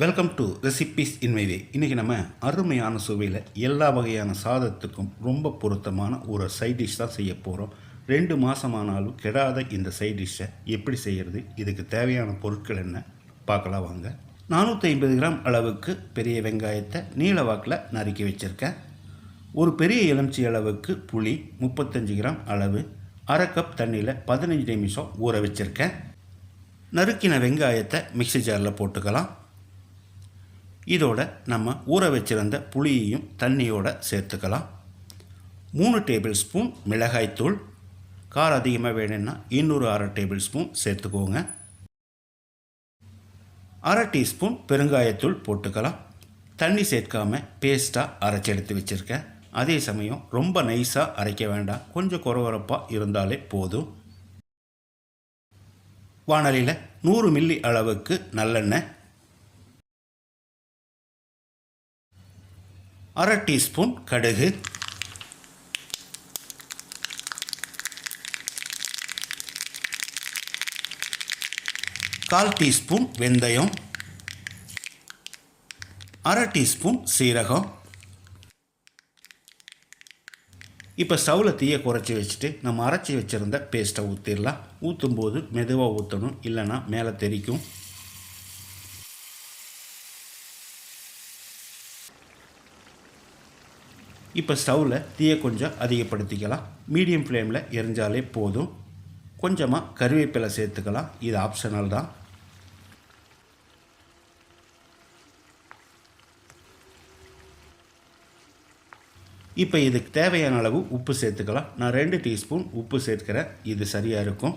Welcome to recipes in my way. இன்றைக்கி நம்ம அருமையான சுவையில் எல்லா வகையான சாதத்துக்கும் ரொம்ப பொருத்தமான ஒரு சைட் டிஷ் தான் செய்ய போகிறோம். 2 மாதமானாலும் கெடாத இந்த சைட் டிஷ்ஷை எப்படி செய்கிறது, இதுக்கு தேவையான பொருட்கள் என்ன பார்க்கலாம் வாங்க. 450 கிராம் அளவுக்கு பெரிய வெங்காயத்தை நீல வாக்கில் நறுக்கி வச்சுருக்கேன். ஒரு பெரிய எலுமிச்சை அளவுக்கு புளி 35 கிராம் அளவு, அரை கப் தண்ணியில் 15 நிமிஷம் ஊற வச்சுருக்கேன். நறுக்கின வெங்காயத்தை மிக்ஸி ஜாரில் போட்டுக்கலாம். இதோட நம்ம ஊற வச்சிருந்த புளியையும் தண்ணியோடு சேர்த்துக்கலாம். 3 டேபிள் ஸ்பூன் மிளகாய்த்தூள், காரம் அதிகமாக வேணும்னா இன்னொரு அரை டேபிள் ஸ்பூன் சேர்த்துக்கோங்க. அரை டீஸ்பூன் பெருங்காயத்தூள் போட்டுக்கலாம். தண்ணி சேர்க்காமல் பேஸ்ட்டாக அரைச்சி எடுத்து வச்சுருக்கேன். அதே சமயம் ரொம்ப நைஸாக அரைக்க வேண்டாம், கொஞ்சம் குறகுறப்பாக இருந்தாலே போதும். வாணலியில் 100 மில்லி அளவுக்கு நல்லெண்ணெய், அரை டீஸ்பூன் கடுகு, கால் டீஸ்பூன் வெந்தயம், அரை டீஸ்பூன் சீரகம். இப்போ ஸ்டவ்வில் தீயை குறைச்சி வச்சுட்டு நம்ம அரைச்சி வச்சுருந்த பேஸ்ட்டை ஊற்றிடலாம். ஊற்றும்போது மெதுவாக ஊற்றணும், இல்லைன்னா மேலே தெறிக்கும். இப்போ ஸ்டவ்வில் தீயை கொஞ்சம் அதிகப்படுத்திக்கலாம். மீடியம் ஃப்ளேமில் எரிஞ்சாலே போதும். கொஞ்சமாக கருவேப்பிலை சேர்த்துக்கலாம், இது ஆப்ஷனல் தான். இப்போ இதுக்கு தேவையான அளவு உப்பு சேர்த்துக்கலாம். நான் 2 டீஸ்பூன் உப்பு சேர்க்கிறேன், இது சரியாக இருக்கும்.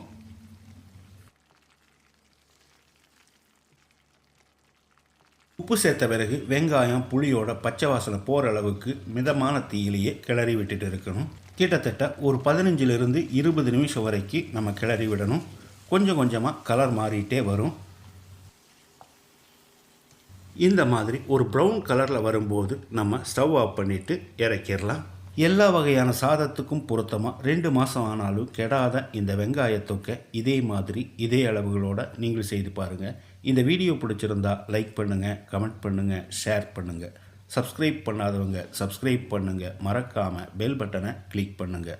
உப்பு சேர்த்த பிறகு வெங்காயம் புளியோட பச்சை வாசனை போகிற அளவுக்கு மிதமான தீயிலேயே கிளறி விட்டுட்டு இருக்கணும். கிட்டத்தட்ட ஒரு 15லிருந்து 20 நிமிஷம் வரைக்கும் நம்ம கிளறி விடணும். கொஞ்சம் கொஞ்சமாக கலர் மாறிட்டே வரும். இந்த மாதிரி ஒரு ப்ரௌன் கலரில் வரும்போது நம்ம ஸ்டவ் ஆஃப் பண்ணிவிட்டு இறக்கிடலாம். எல்லா வகையான சாதத்துக்கும் பொருத்தமாக 2 மாதம் ஆனாலும் கெடாத இந்த வெங்காய தொக்கை இதே மாதிரி இதே அளவுகளோடு நீங்கள் செய்து பாருங்கள். இந்த வீடியோ பிடிச்சிருந்தா லைக் பண்ணுங்கள், கமெண்ட் பண்ணுங்கள், ஷேர் பண்ணுங்கள். சப்ஸ்கிரைப் பண்ணாதவங்க சப்ஸ்கிரைப் பண்ணுங்கள். மறக்காமல் பெல் பட்டனை கிளிக் பண்ணுங்கள்.